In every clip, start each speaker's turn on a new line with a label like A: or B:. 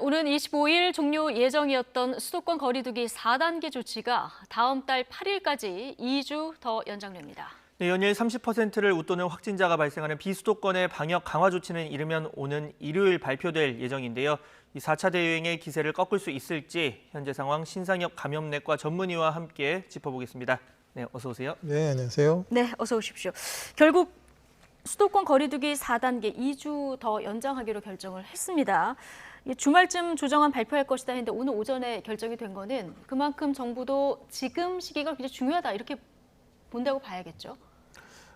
A: 오는 25일 종료 예정이었던 수도권 거리두기 4단계 조치가 다음 달 8일까지 2주 더 연장됩니다.
B: 네, 연일 30%를 웃도는 확진자가 발생하는 비수도권의 방역 강화 조치는 이르면 오는 일요일 발표될 예정인데요. 이 4차 대유행의 기세를 꺾을 수 있을지 현재 상황 신상엽 감염내과 전문의와 함께 짚어보겠습니다. 네, 어서 오세요.
C: 네, 안녕하세요.
A: 네, 어서 오십시오. 결국 수도권 거리두기 4단계 2주 더 연장하기로 결정을 했습니다. 주말쯤 조정안 발표할 것이다 했는데 오늘 오전에 결정이 된 거는 그만큼 정부도 지금 시기가 굉장히 중요하다 이렇게 본다고 봐야겠죠.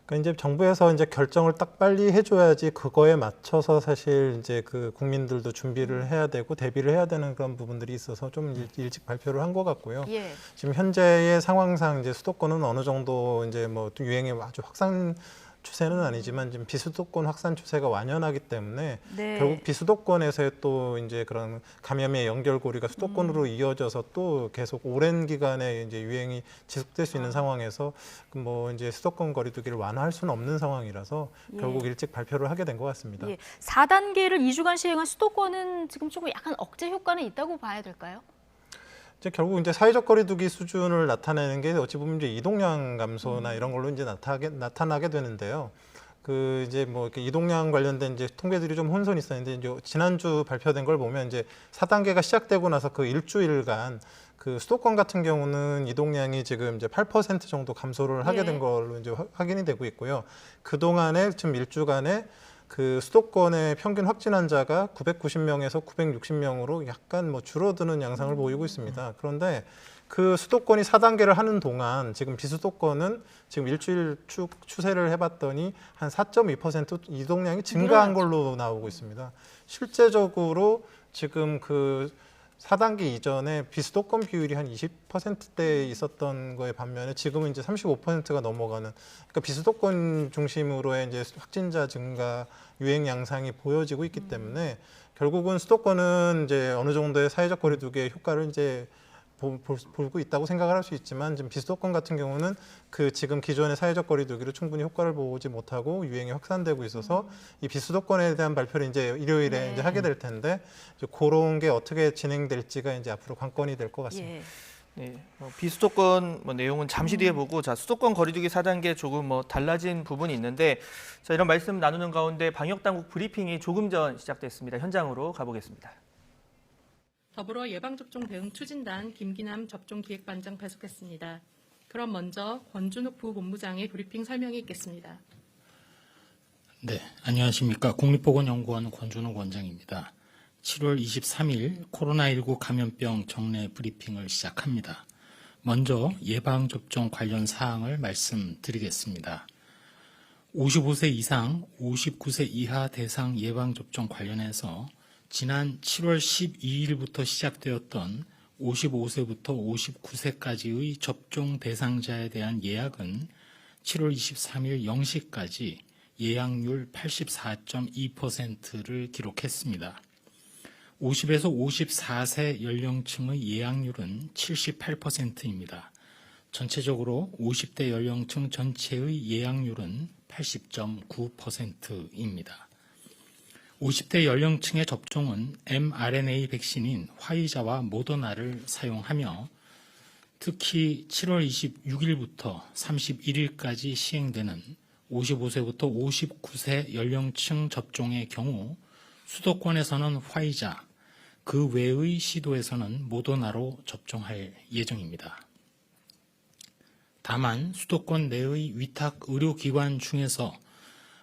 C: 그러니까 이제 정부에서 이제 결정을 딱 빨리 해줘야지 그거에 맞춰서 사실 이제 그 국민들도 준비를 해야 되고 대비를 해야 되는 그런 부분들이 있어서 좀 일찍 발표를 한 것 같고요.
A: 예.
C: 지금 현재의 상황상 이제 수도권은 어느 정도 이제 뭐 유행이 아주 확산 추세는 아니지만 지금 비수도권 확산 추세가 완연하기 때문에
A: 네.
C: 결국 비수도권에서의 또 이제 그런 감염의 연결고리가 수도권으로 이어져서 또 계속 오랜 기간에 이제 유행이 지속될 수 있는 상황에서 뭐 이제 수도권 거리두기를 완화할 수는 없는 상황이라서 결국 일찍 발표를 하게 된 것 같습니다.
A: 예. 4단계를 2주간 시행한 수도권은 지금 조금 약간 억제 효과는 있다고 봐야 될까요?
C: 이제 결국 이제 사회적 거리두기 수준을 나타내는 게 어찌 보면 이제 이동량 감소나 이런 걸로 이제 나타나게 되는데요. 그 이제 뭐 이렇게 이동량 관련된 이제 통계들이 좀 혼선이 있었는데 이제 지난주 발표된 걸 보면 이제 4단계가 시작되고 나서 그 일주일간 그 수도권 같은 경우는 이동량이 지금 이제 8% 정도 감소를 하게 된 걸로 이제 확인이 되고 있고요. 그 동안에 지금 일주간에 그 수도권의 평균 확진 환자가 990명에서 960명으로 약간 뭐 줄어드는 양상을 보이고 있습니다. 그런데 그 수도권이 4단계를 하는 동안 지금 비수도권은 지금 일주일 추세를 해봤더니 한 4.2% 이동량이 증가한 걸로 나오고 있습니다. 실제적으로 지금 그 4단계 이전에 비수도권 비율이 한 20%대에 있었던 거에 반면에 지금은 이제 35%가 넘어가는, 그러니까 비수도권 중심으로의 이제 확진자 증가, 유행 양상이 보여지고 있기 때문에 결국은 수도권은 이제 어느 정도의 사회적 거리두기의 효과를 이제 보고 있다고 생각을 할 수 있지만 지금 비수도권 같은 경우는 그 지금 기존의 사회적 거리두기로 충분히 효과를 보지 못하고 유행이 확산되고 있어서 이 비수도권에 대한 발표를 이제 일요일에 이제 하게 될 텐데 이제 그런 게 어떻게 진행될지가 이제 앞으로 관건이 될 것 같습니다.
B: 네, 비수도권 내용은 잠시 뒤에 보고 자 수도권 거리두기 4단계 조금 달라진 부분이 있는데 자 이런 말씀 나누는 가운데 방역당국 브리핑이 조금 전 시작됐습니다. 현장으로 가보겠습니다.
D: 더불어 예방접종 대응 추진단 김기남 접종기획반장 배석했습니다. 그럼 먼저 권준욱 부본부장의 브리핑 설명이 있겠습니다.
E: 네, 안녕하십니까. 국립보건연구원 권준욱 원장입니다. 7월 23일 코로나19 감염병 정례 브리핑을 시작합니다. 먼저 예방접종 관련 사항을 말씀드리겠습니다. 55세 이상, 59세 이하 대상 예방접종 관련해서 지난 7월 12일부터 시작되었던 55세부터 59세까지의 접종 대상자에 대한 예약은 7월 23일 0시까지 예약률 84.2%를 기록했습니다. 50에서 54세 연령층의 예약률은 78%입니다. 전체적으로 50대 연령층 전체의 예약률은 80.9%입니다. 50대 연령층의 접종은 mRNA 백신인 화이자와 모더나를 사용하며 특히 7월 26일부터 31일까지 시행되는 55세부터 59세 연령층 접종의 경우 수도권에서는 화이자, 그 외의 시도에서는 모더나로 접종할 예정입니다. 다만 수도권 내의 위탁 의료기관 중에서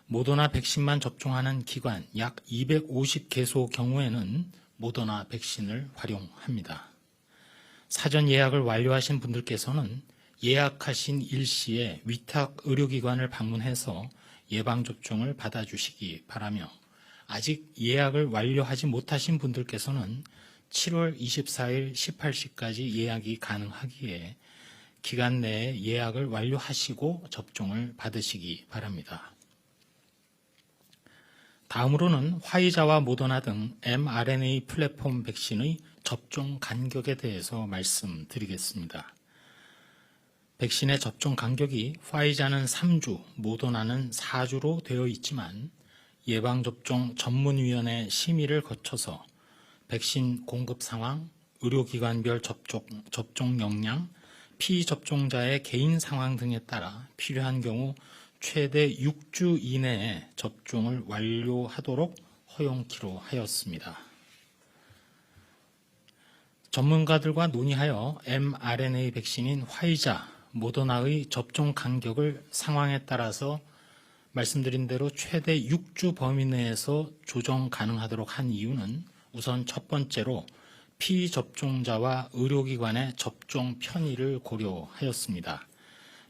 E: 모더나 백신만 접종하는 기관 약 250개소 경우에는 모더나 백신을 활용합니다. 사전 예약을 완료하신 분들께서는 예약하신 일시에 위탁 의료기관을 방문해서 예방접종을 받아주시기 바라며 아직 예약을 완료하지 못하신 분들께서는 7월 24일 18시까지 예약이 가능하기에 기간 내에 예약을 완료하시고 접종을 받으시기 바랍니다. 다음으로는 화이자와 모더나 등 mRNA 플랫폼 백신의 접종 간격에 대해서 말씀드리겠습니다. 백신의 접종 간격이 화이자는 3주, 모더나는 4주로 되어 있지만 예방접종 전문위원회 심의를 거쳐서 백신 공급 상황, 의료기관별 접종 역량, 피접종자의 개인 상황 등에 따라 필요한 경우 최대 6주 이내에 접종을 완료하도록 허용키로 하였습니다. 전문가들과 논의하여 mRNA 백신인 화이자, 모더나의 접종 간격을 상황에 따라서 말씀드린 대로 최대 6주 범위 내에서 조정 가능하도록 한 이유는 우선 첫 번째로 피접종자와 의료기관의 접종 편의를 고려하였습니다.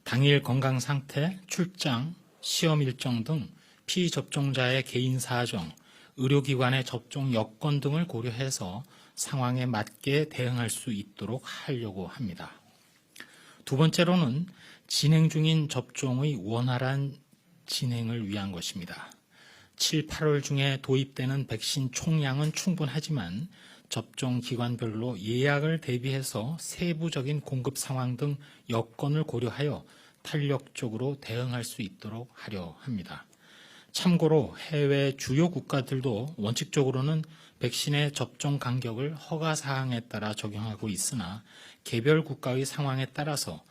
E: 당일 건강 상태, 출장, 시험 일정 등 피접종자의 개인 사정, 의료기관의 접종 여건 등을 고려해서 상황에 맞게 대응할 수 있도록 하려고 합니다. 두 번째로는 진행 중인 접종의 원활한 진행을 위한 것입니다. 7, 8월 중에 도입되는 백신 총량은 충분하지만 접종 기관별로 예약을 대비해서 세부적인 공급 상황 등 여건을 고려하여 탄력적으로 대응할 수 있도록 하려 합니다. 참고로 해외 주요 국가들도 원칙적으로는 백신의 접종 간격을 허가 사항에 따라 적용하고 있으나 개별 국가의 상황에 따라서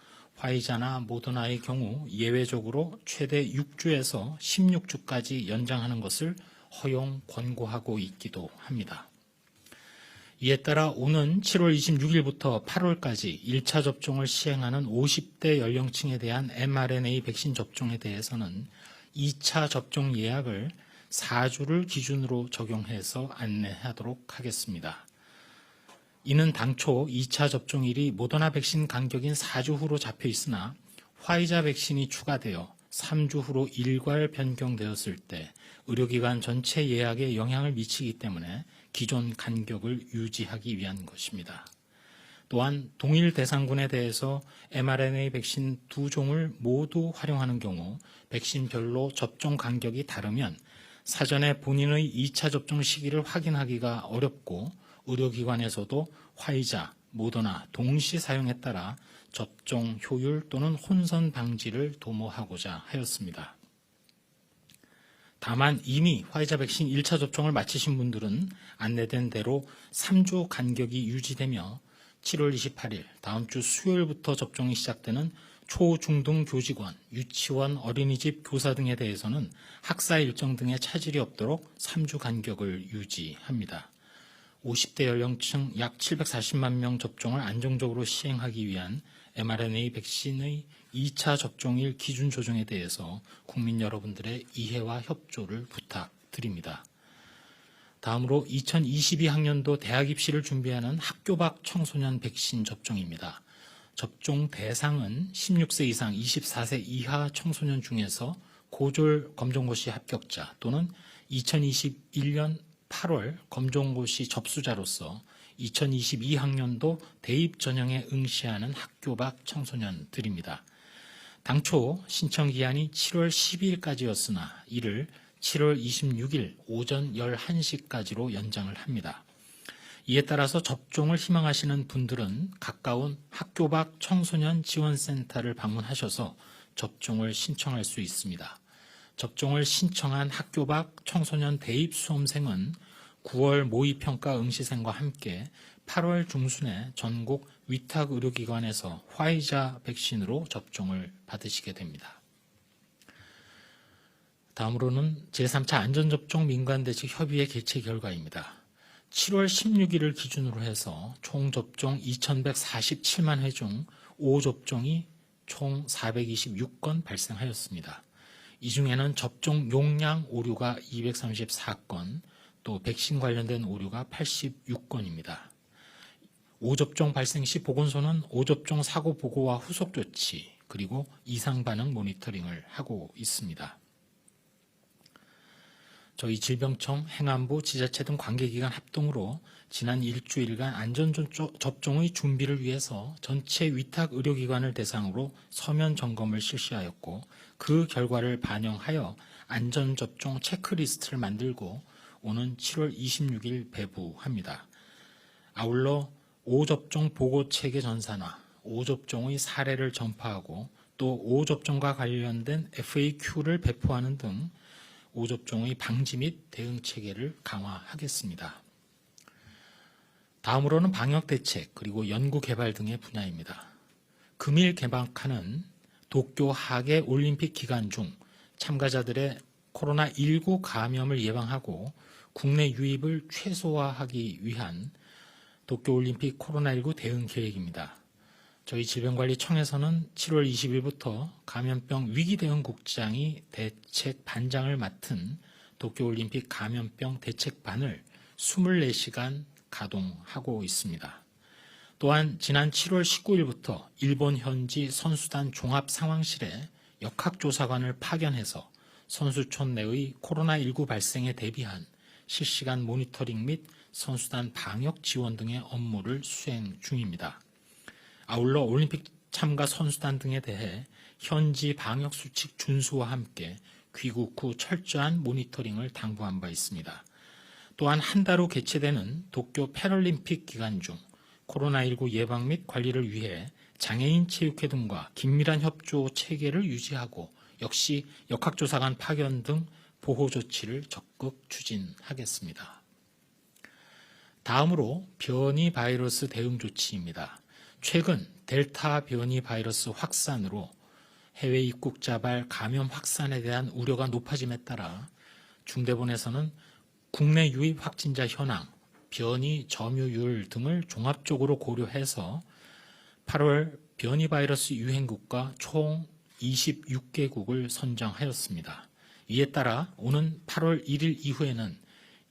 E: 화이자나 모더나의 경우 예외적으로 최대 6주에서 16주까지 연장하는 것을 허용 권고하고 있기도 합니다. 이에 따라 오는 7월 26일부터 8월까지 1차 접종을 시행하는 50대 연령층에 대한 mRNA 백신 접종에 대해서는 2차 접종 예약을 4주를 기준으로 적용해서 안내하도록 하겠습니다. 이는 당초 2차 접종일이 모더나 백신 간격인 4주 후로 잡혀 있으나 화이자 백신이 추가되어 3주 후로 일괄 변경되었을 때 의료기관 전체 예약에 영향을 미치기 때문에 기존 간격을 유지하기 위한 것입니다. 또한 동일 대상군에 대해서 mRNA 백신 2종을 모두 활용하는 경우 백신별로 접종 간격이 다르면 사전에 본인의 2차 접종 시기를 확인하기가 어렵고 의료기관에서도 화이자, 모더나 동시 사용에 따라 접종 효율 또는 혼선 방지를 도모하고자 하였습니다. 다만 이미 화이자 백신 1차 접종을 마치신 분들은 안내된 대로 3주 간격이 유지되며 7월 28일 다음 주 수요일부터 접종이 시작되는 초, 중등 교직원, 유치원, 어린이집 교사 등에 대해서는 학사 일정 등의 차질이 없도록 3주 간격을 유지합니다. 50대 연령층 약 740만 명 접종을 안정적으로 시행하기 위한 mRNA 백신의 2차 접종일 기준 조정에 대해서 국민 여러분들의 이해와 협조를 부탁드립니다. 다음으로 2022학년도 대학 입시를 준비하는 학교 밖 청소년 백신 접종입니다. 접종 대상은 16세 이상 24세 이하 청소년 중에서 고졸 검정고시 합격자 또는 2021년 8월 검정고시 접수자로서 2022학년도 대입 전형에 응시하는 학교 밖 청소년들입니다. 당초 신청 기한이 7월 12일까지였으나 이를 7월 26일 오전 11시까지로 연장을 합니다. 이에 따라서 접종을 희망하시는 분들은 가까운 학교 밖 청소년 지원센터를 방문하셔서 접종을 신청할 수 있습니다. 접종을 신청한 학교 밖 청소년 대입 수험생은 9월 모의평가 응시생과 함께 8월 중순에 전국 위탁의료기관에서 화이자 백신으로 접종을 받으시게 됩니다. 다음으로는 제3차 안전접종 민관대책협의회 개최 결과입니다. 7월 16일을 기준으로 해서 총 접종 2,147만 회 중 5접종이 총 426건 발생하였습니다. 이 중에는 접종 용량 오류가 234건, 또 백신 관련된 오류가 86건입니다. 5접종 발생 시 보건소는 5접종 사고 보고와 후속 조치, 그리고 이상 반응 모니터링을 하고 있습니다. 저희 질병청, 행안부, 지자체 등 관계기관 합동으로 지난 일주일간 안전접종의 준비를 위해서 전체 위탁 의료기관을 대상으로 서면 점검을 실시하였고 그 결과를 반영하여 안전접종 체크리스트를 만들고 오는 7월 26일 배부합니다. 아울러 5접종 보고체계 전산화, 5접종의 사례를 전파하고 또 5접종과 관련된 FAQ를 배포하는 등 5접종의 방지 및 대응 체계를 강화하겠습니다. 다음으로는 방역 대책 그리고 연구 개발 등의 분야입니다. 금일 개막하는 도쿄 하계 올림픽 기간 중 참가자들의 코로나19 감염을 예방하고 국내 유입을 최소화하기 위한 도쿄올림픽 코로나19 대응 계획입니다. 저희 질병관리청에서는 7월 20일부터 감염병 위기대응국장이 대책 반장을 맡은 도쿄올림픽 감염병 대책반을 24시간 가동하고 있습니다. 또한 지난 7월 19일부터 일본 현지 선수단 종합상황실에 역학조사관을 파견해서 선수촌 내의 코로나19 발생에 대비한 실시간 모니터링 및 선수단 방역 지원 등의 업무를 수행 중입니다. 아울러 올림픽 참가 선수단 등에 대해 현지 방역 수칙 준수와 함께 귀국 후 철저한 모니터링을 당부한 바 있습니다. 또한 한 달 후 개최되는 도쿄 패럴림픽 기간 중 코로나19 예방 및 관리를 위해 장애인 체육회 등과 긴밀한 협조 체계를 유지하고 역시 역학조사관 파견 등 보호 조치를 적극 추진하겠습니다. 다음으로 변이 바이러스 대응 조치입니다. 최근 델타 변이 바이러스 확산으로 해외 입국자발 감염 확산에 대한 우려가 높아짐에 따라 중대본에서는 국내 유입 확진자 현황, 변이 점유율 등을 종합적으로 고려해서 8월 변이 바이러스 유행국가 총 26개국을 선정하였습니다. 이에 따라 오는 8월 1일 이후에는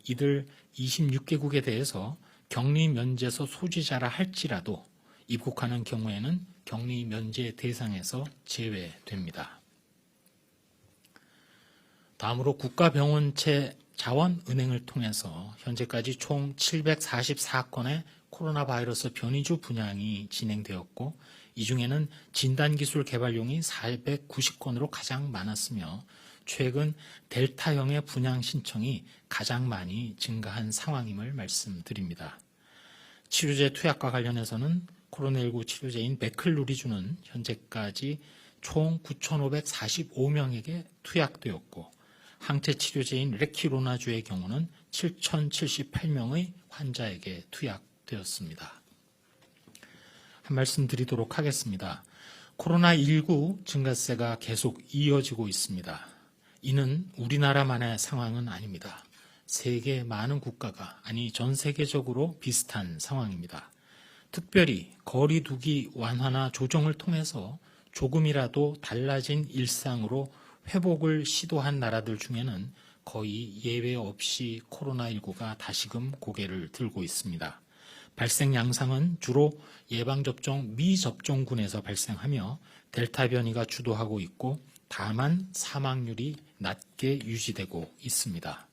E: 이들 26개국에 대해서 격리 면제소 소지자라 할지라도 입국하는 경우에는 격리 면제 대상에서 제외됩니다. 다음으로 국가병원체 자원은행을 통해서 현재까지 총 744건의 코로나 바이러스 변이주 분양이 진행되었고 이 중에는 진단기술 개발용이 490건으로 가장 많았으며 최근 델타형의 분양 신청이 가장 많이 증가한 상황임을 말씀드립니다. 치료제 투약과 관련해서는 코로나19 치료제인 메클루리주는 현재까지 총 9,545명에게 투약되었고 항체 치료제인 레키로나주의 경우는 7,078명의 환자에게 투약되었습니다. 한 말씀 드리도록 하겠습니다. 코로나19 증가세가 계속 이어지고 있습니다. 이는 우리나라만의 상황은 아닙니다. 세계 많은 국가가, 아니 전 세계적으로 비슷한 상황입니다. 특별히 거리 두기 완화나 조정을 통해서 조금이라도 달라진 일상으로 회복을 시도한 나라들 중에는 거의 예외 없이 코로나19가 다시금 고개를 들고 있습니다. 발생 양상은 주로 예방접종 미접종군에서 발생하며 델타 변이가 주도하고 있고 다만 사망률이 낮게 유지되고 있습니다.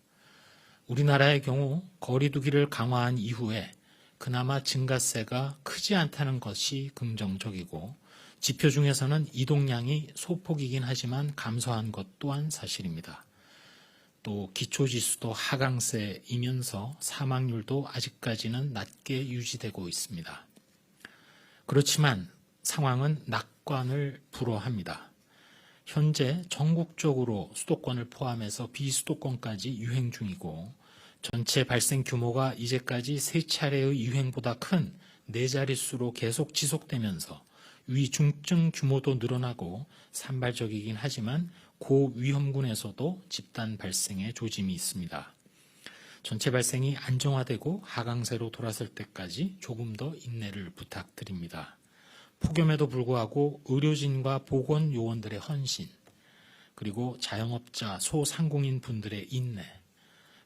E: 우리나라의 경우 거리 두기를 강화한 이후에 그나마 증가세가 크지 않다는 것이 긍정적이고 지표 중에서는 이동량이 소폭이긴 하지만 감소한 것 또한 사실입니다. 또 기초지수도 하강세이면서 사망률도 아직까지는 낮게 유지되고 있습니다. 그렇지만 상황은 낙관을 불허합니다. 현재 전국적으로 수도권을 포함해서 비수도권까지 유행 중이고 전체 발생 규모가 이제까지 3차례의 유행보다 큰 4자릿수로 계속 지속되면서 위중증 규모도 늘어나고 산발적이긴 하지만 고위험군에서도 집단 발생의 조짐이 있습니다. 전체 발생이 안정화되고 하강세로 돌아설 때까지 조금 더 인내를 부탁드립니다. 폭염에도 불구하고 의료진과 보건요원들의 헌신, 그리고 자영업자, 소상공인 분들의 인내,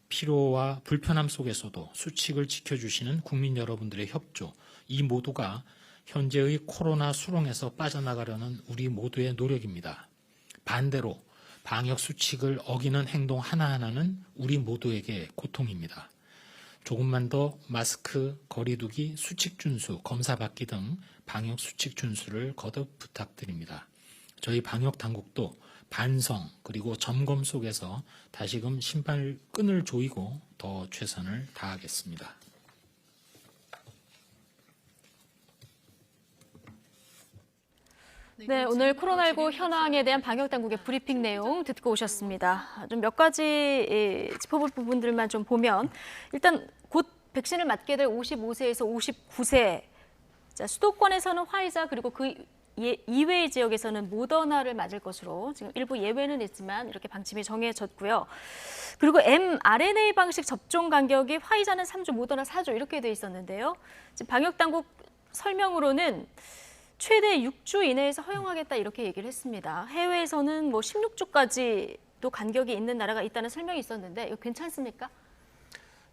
E: 피로와 불편함 속에서도 수칙을 지켜주시는 국민 여러분들의 협조, 이 모두가 현재의 코로나 수렁에서 빠져나가려는 우리 모두의 노력입니다. 반대로 방역 수칙을 어기는 행동 하나하나는 우리 모두에게 고통입니다. 조금만 더 마스크, 거리두기, 수칙 준수, 검사 받기 등 방역 수칙 준수를 거듭 부탁드립니다. 저희 방역 당국도 반성 그리고 점검 속에서 다시금 신발끈을 조이고 더 최선을 다하겠습니다.
A: 네, 오늘 코로나19 현황에 대한 방역당국의 브리핑 내용 듣고 오셨습니다. 좀 몇 가지 짚어볼 부분들만 좀 보면 일단 곧 백신을 맞게 될 55세에서 59세. 자, 수도권에서는 화이자 그리고 그 이외의 지역에서는 모더나를 맞을 것으로 지금 일부 예외는 있지만 이렇게 방침이 정해졌고요. 그리고 mRNA 방식 접종 간격이 화이자는 3주, 모더나 4주 이렇게 돼 있었는데요. 지금 방역 당국 설명으로는 최대 6주 이내에서 허용하겠다 이렇게 얘기를 했습니다. 해외에서는 뭐 16주까지도 간격이 있는 나라가 있다는 설명이 있었는데 이거 괜찮습니까?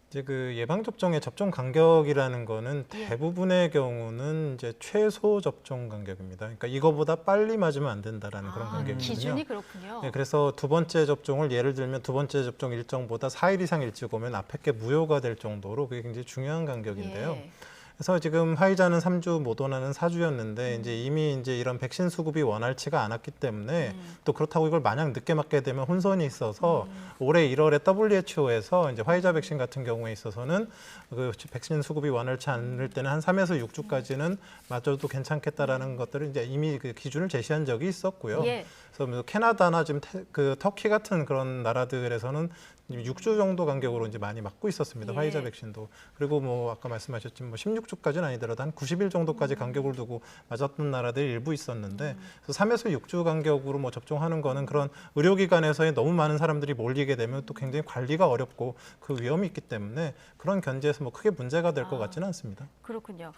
C: 이제 그 예방 접종의 접종 간격이라는 거는
A: 예.
C: 대부분의 경우는 이제 최소 접종 간격입니다. 그러니까 이거보다 빨리 맞으면 안 된다라는 그런 간격이거든요.
A: 기준이 그렇군요.
C: 네, 그래서 두 번째 접종을 예를 들면 두 번째 접종 일정보다 4일 이상 일찍 오면 앞에 게 무효가 될 정도로 그게 굉장히 중요한 간격인데요.
A: 예.
C: 그래서 지금 화이자는 3주, 모더나는 4주였는데 이제 이미 이제 이런 백신 수급이 원활치가 않았기 때문에 또 그렇다고 이걸 마냥 늦게 맞게 되면 혼선이 있어서 올해 1월에 WHO에서 이제 화이자 백신 같은 경우에 있어서는 그 백신 수급이 원활치 않을 때는 한 3에서 6주까지는 맞아도 괜찮겠다라는 것들을 이제 이미 그 기준을 제시한 적이 있었고요.
A: 예.
C: 그래서 뭐 캐나다나 지금 그 터키 같은 그런 나라들에서는 6주 정도 간격으로 이제 많이 맞고 있었습니다.
A: 예.
C: 화이자 백신도. 그리고 뭐 아까 말씀하셨지만 뭐 16주까지는 아니더라도 한 90일 정도까지 간격을 두고 맞았던 나라들이 일부 있었는데 그래서 3에서 6주 간격으로 뭐 접종하는 거는 그런 의료기관에서의 너무 많은 사람들이 몰리게 되면 또 굉장히 관리가 어렵고 그 위험이 있기 때문에 그런 견제에서 뭐 크게 문제가 될 것 같지는 않습니다.
A: 그렇군요.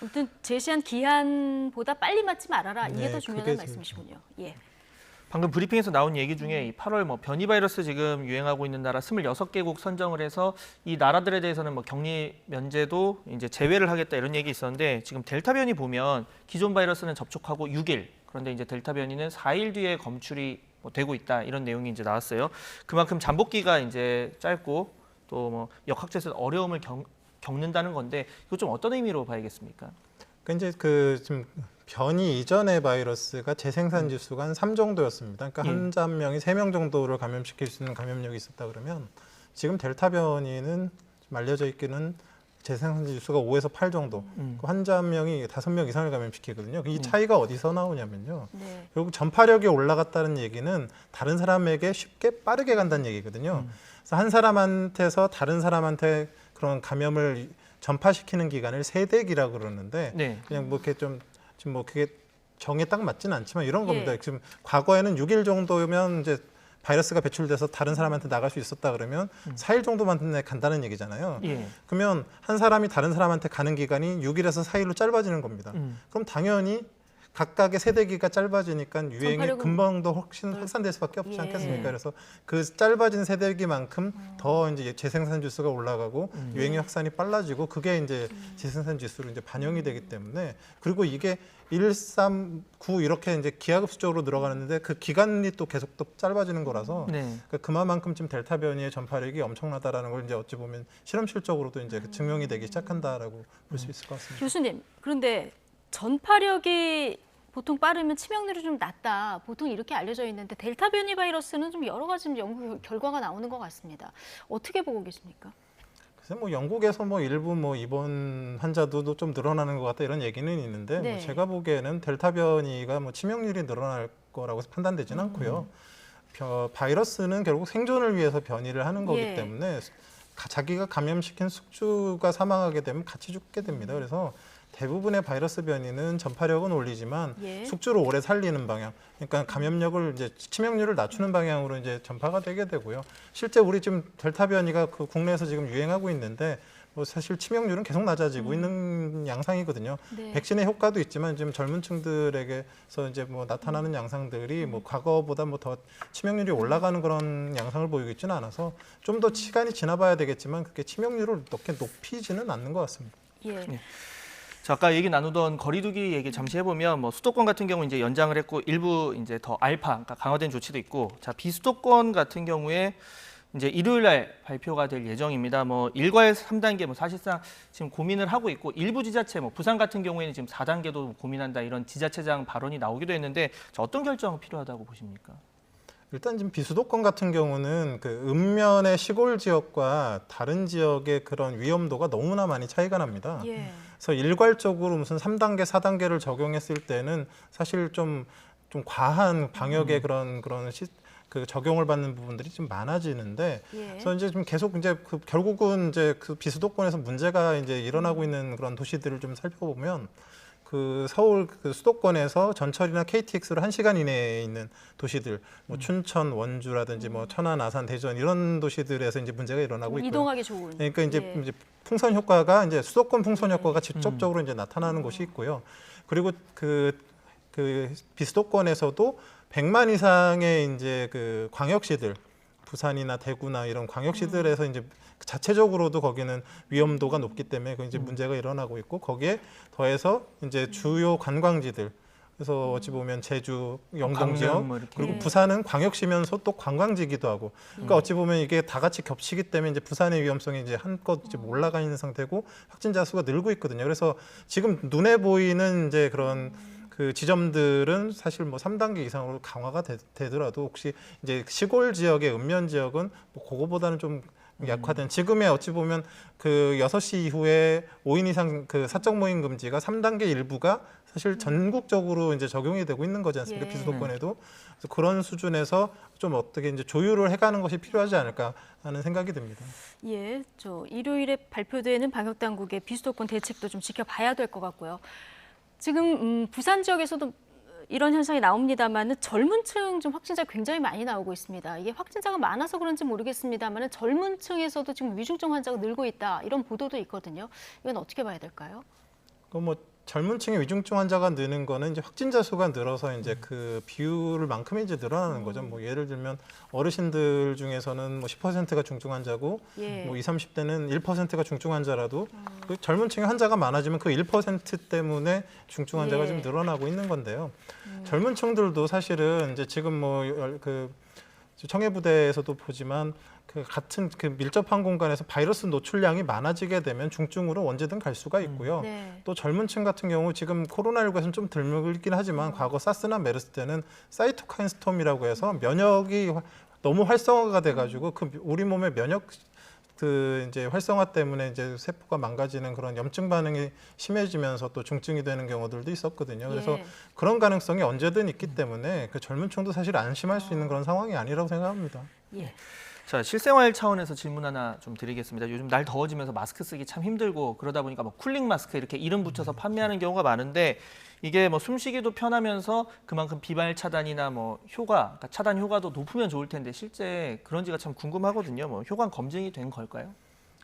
A: 아무튼 제시한 기한보다 빨리 맞지 말아라. 이게
C: 네,
A: 더 중요하다는
C: 그게
A: 말씀이시군요. 예.
B: 방금 브리핑에서 나온 얘기 중에 이 8월 뭐 변이 바이러스 지금 유행하고 있는 나라 26개국 선정을 해서 이 나라들에 대해서는 뭐 격리 면제도 이제 제외를 하겠다 이런 얘기 있었는데 지금 델타 변이 보면 기존 바이러스는 접촉하고 6일 그런데 이제 델타 변이는 4일 뒤에 검출이 뭐 되고 있다 이런 내용이 이제 나왔어요. 그만큼 잠복기가 이제 짧고 또 뭐 역학조사에서 어려움을 겪는다는 건데 이거 좀 어떤 의미로 봐야겠습니까?
C: 그러니까 이제 그 지금 변이 이전의 바이러스가 재생산 지수가 한 3 정도였습니다. 그러니까 환자 한 명이 3명 정도를 감염시킬 수 있는 감염력이 있었다 그러면 지금 델타 변이는 좀 알려져 있기는 재생산 지수가 5에서 8 정도. 그 환자 한 명이 5명 이상을 감염시키거든요. 이 차이가 어디서 나오냐면요.
A: 네.
C: 결국 전파력이 올라갔다는 얘기는 다른 사람에게 쉽게 빠르게 간다는 얘기거든요. 그래서 한 사람한테서 다른 사람한테 그런 감염을 전파시키는 기간을 세대기라고 그러는데
B: 네.
C: 그냥 뭐 이렇게 좀 지금 뭐 그게 정에 딱 맞지는 않지만 이런 겁니다.
A: 예.
C: 지금 과거에는 6일 정도면 이제 바이러스가 배출돼서 다른 사람한테 나갈 수 있었다 그러면 4일 정도만 간다는 얘기잖아요.
B: 예.
C: 그러면 한 사람이 다른 사람한테 가는 기간이 6일에서 4일로 짧아지는 겁니다. 그럼 당연히 각각의 세대기가 짧아지니까 유행이
A: 전파력은
C: 금방 더 훨씬 확산될 수밖에 없지
A: 예.
C: 않겠습니까? 그래서 그 짧아진 세대기만큼 더 이제 재생산 지수가 올라가고 유행의 확산이 빨라지고 그게 이제 재생산 지수로 이제 반영이 되기 때문에 그리고 이게 1, 3, 9 이렇게 이제 기하급수적으로 늘어가는데 그 기간이 또 계속 또 짧아지는 거라서
B: 네.
C: 그러니까 그만큼 지금 델타 변이의 전파력이 엄청나다라는 걸 이제 어찌 보면 실험실적으로도 이제 증명이 되기 시작한다라고 볼 수 있을 것 같습니다.
A: 교수님, 그런데 전파력이 보통 빠르면 치명률이 좀 낮다. 보통 이렇게 알려져 있는데 델타 변이 바이러스는 좀 여러 가지 연구 결과가 나오는 것 같습니다. 어떻게 보고 계십니까?
C: 그래서 뭐 영국에서 뭐 일부 뭐 입원 환자도 좀 늘어나는 것 같다 이런 얘기는 있는데
A: 네.
C: 뭐 제가 보기에는 델타 변이가 뭐 치명률이 늘어날 거라고 판단되지는 않고요. 바이러스는 결국 생존을 위해서 변이를 하는 거기
A: 예.
C: 때문에 자기가 감염시킨 숙주가 사망하게 되면 같이 죽게 됩니다. 그래서 대부분의 바이러스 변이는 전파력은 올리지만
A: 예.
C: 숙주를 오래 살리는 방향, 그러니까 감염력을 이제 치명률을 낮추는 방향으로 이제 전파가 되게 되고요. 실제 우리 지금 델타 변이가 그 국내에서 지금 유행하고 있는데 뭐 사실 치명률은 계속 낮아지고 있는 양상이거든요.
A: 네.
C: 백신의 효과도 있지만 지금 젊은 층들에게서 이제 뭐 나타나는 양상들이 뭐 과거보다 뭐 더 치명률이 올라가는 그런 양상을 보이고 있지는 않아서 좀 더 시간이 지나봐야 되겠지만 그렇게 치명률을 이렇게 높이지는 않는 것 같습니다.
A: 예.
B: 자, 아까 얘기 나누던 거리두기 얘기 잠시 해보면 뭐 수도권 같은 경우 이제 연장을 했고 일부 이제 더 알파, 그러니까 강화된 조치도 있고, 자 비수도권 같은 경우에 이제 일요일 날 발표가 될 예정입니다. 뭐 1과 3단계 뭐 사실상 지금 고민을 하고 있고 일부 지자체 뭐 부산 같은 경우에는 지금 4단계도 고민한다 이런 지자체장 발언이 나오기도 했는데 자, 어떤 결정이 필요하다고 보십니까?
C: 일단 지금 비수도권 같은 경우는 그 읍면의 시골 지역과 다른 지역의 그런 위험도가 너무나 많이 차이가 납니다.
A: 예.
C: 그래서 일괄적으로 무슨 3단계, 4단계를 적용했을 때는 사실 좀 과한 방역의 그런 그 적용을 받는 부분들이 좀 많아지는데,
A: 예.
C: 그래서 이제 좀 계속 이제 결국은 이제 그 비수도권에서 문제가 이제 일어나고 있는 그런 도시들을 좀 살펴보면, 그 서울 그 수도권에서 전철이나 KTX로 1시간 이내에 있는 도시들, 뭐 춘천, 원주라든지 뭐 천안, 아산, 대전 이런 도시들에서 이제 문제가 일어나고 있고요.
A: 이동하기 좋은.
C: 그러니까 이제,
A: 예.
C: 이제 풍선 효과가 이제 수도권 풍선 효과가 직접적으로 이제 나타나는 곳이 있고요. 그리고 그 비수도권에서도 100만 이상의 이제 그 광역시들, 부산이나 대구나 이런 광역시들에서 이제 자체적으로도 거기는 위험도가 높기 때문에 그 이제 문제가 일어나고 있고, 거기에 더해서 이제 주요 관광지들, 그래서 어찌 보면 제주, 영동 지역,
B: 강릉 뭐 이렇게.
C: 그리고
A: 네.
C: 부산은 광역시면서 또 관광지기도 하고, 그러니까 어찌 보면 이게 다 같이 겹치기 때문에 이제 부산의 위험성이 이제 한껏 이제 올라가 있는 상태고, 확진자 수가 늘고 있거든요. 그래서 지금 눈에 보이는 이제 그런 그 지점들은 사실 뭐 3단계 이상으로 강화가 되더라도, 혹시 이제 시골 지역의 읍면 지역은 뭐 그거보다는 좀 약화된, 지금의 어찌 보면 그 6시 이후에 5인 이상 그 사적 모임 금지가 3단계 일부가 사실 전국적으로 이제 적용이 되고 있는 거지 않습니까?
A: 예.
C: 비수도권에도. 그래서 그런 수준에서 좀 어떻게 이제 조율을 해가는 것이 필요하지 않을까 하는 생각이 듭니다.
A: 예, 일요일에 발표되는 방역 당국의 비수도권 대책도 좀 지켜봐야 될 것 같고요. 지금 부산 지역에서도 이런 현상이 나옵니다만 젊은 층 좀 확진자 굉장히 많이 나오고 있습니다. 이게 확진자가 많아서 그런지 모르겠습니다만 젊은 층에서도 지금 위중증 환자가 늘고 있다, 이런 보도도 있거든요. 이건 어떻게 봐야 될까요?
C: 그 뭐 젊은 층의 위중증 환자가 느는 거는 이제 확진자 수가 늘어서 이제 그 비율만큼이 이제 늘어나는 거죠. 뭐 예를 들면 어르신들 중에서는 뭐 10%가 중증 환자고,
A: 예.
C: 뭐 20, 30대는 1%가 중증 환자라도 그 젊은 층의 환자가 많아지면 그 1% 때문에 중증 환자가
A: 예.
C: 좀 늘어나고 있는 건데요. 젊은 층들도 사실은 이제 지금 뭐 그 청해부대에서도 보지만 그 같은 그 밀접한 공간에서 바이러스 노출량이 많아지게 되면 중증으로 언제든 갈 수가 있고요.
A: 네.
C: 또 젊은 층 같은 경우 지금 코로나19에서는 좀 드물긴 하지만 과거 사스나 메르스 때는 사이토카인 스톰이라고 해서 면역이 너무 활성화가 돼가지고 그 우리 몸의 면역 그 이제 활성화 때문에 이제 세포가 망가지는 그런 염증 반응이 심해지면서 또 중증이 되는 경우들도 있었거든요. 그래서
A: 예.
C: 그런 가능성이 언제든 있기 때문에 그 젊은 층도 사실 안심할 수 있는 그런 상황이 아니라고 생각합니다.
A: 예.
B: 자, 실생활 차원에서 질문 하나 좀 드리겠습니다. 요즘 날 더워지면서 마스크 쓰기 참 힘들고, 그러다 보니까 뭐 쿨링 마스크 이렇게 이름 붙여서 판매하는 경우가 많은데, 이게 뭐 숨쉬기도 편하면서 그만큼 비말 차단이나 뭐 효과, 그러니까 차단 효과도 높으면 좋을 텐데 실제 그런지가 참 궁금하거든요. 뭐 효과 검증이 된 걸까요?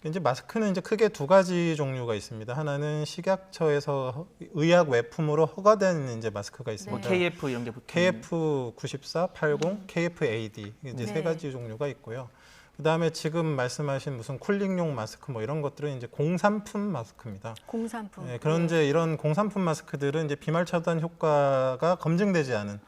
C: 이제 마스크는 이제 크게 두 가지 종류가 있습니다. 하나는 식약처에서 의약 외품으로 허가된 이제 마스크가 있습니다.
B: 뭐 KF 이런 게 붙어 있는.
C: KF94, 80, KFAD 이제
A: 네.
C: 세 가지 종류가 있고요. 그다음에 지금 말씀하신 무슨 쿨링용 마스크 뭐 이런 것들은 이제 공산품 마스크입니다.
A: 공산품.
C: 네, 그런 이제 이런 공산품 마스크들은 이제 비말 차단 효과가 검증되지 않은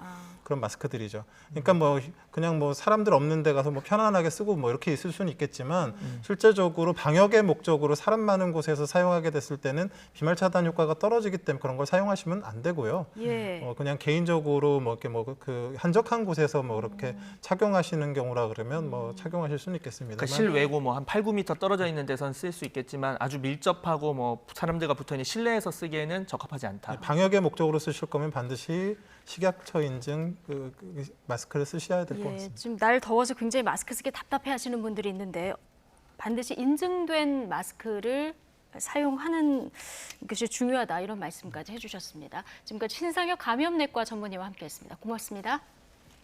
C: 그런 마스크들이죠. 그러니까 뭐 그냥 뭐 사람들 없는 데 가서 뭐 편안하게 쓰고 뭐 이렇게 있을 수는 있겠지만 실제적으로 방역의 목적으로 사람 많은 곳에서 사용하게 됐을 때는 비말 차단 효과가 떨어지기 때문에 그런 걸 사용하시면 안 되고요.
A: 예.
C: 그냥 개인적으로 뭐 이렇게 뭐 그 한적한 곳에서 뭐 이렇게 착용하시는 경우라 그러면 뭐 착용하실 수는 있겠습니다.
B: 그러니까 실외고 뭐 한 8, 9m 떨어져 있는 데선 쓸 수 있겠지만 아주 밀접하고 뭐 사람들과 붙어 있는 실내에서 쓰기에는 적합하지 않다.
C: 방역의 목적으로 쓰실 거면 반드시 식약처 인증 그 마스크를 쓰셔야 될 것
A: 예,
C: 같습니다.
A: 지금 날 더워서 굉장히 마스크 쓰기 답답해 하시는 분들이 있는데 반드시 인증된 마스크를 사용하는 것이 중요하다, 이런 말씀까지 해주셨습니다. 지금까지 신상혁 감염내과 전문의와 함께했습니다. 고맙습니다.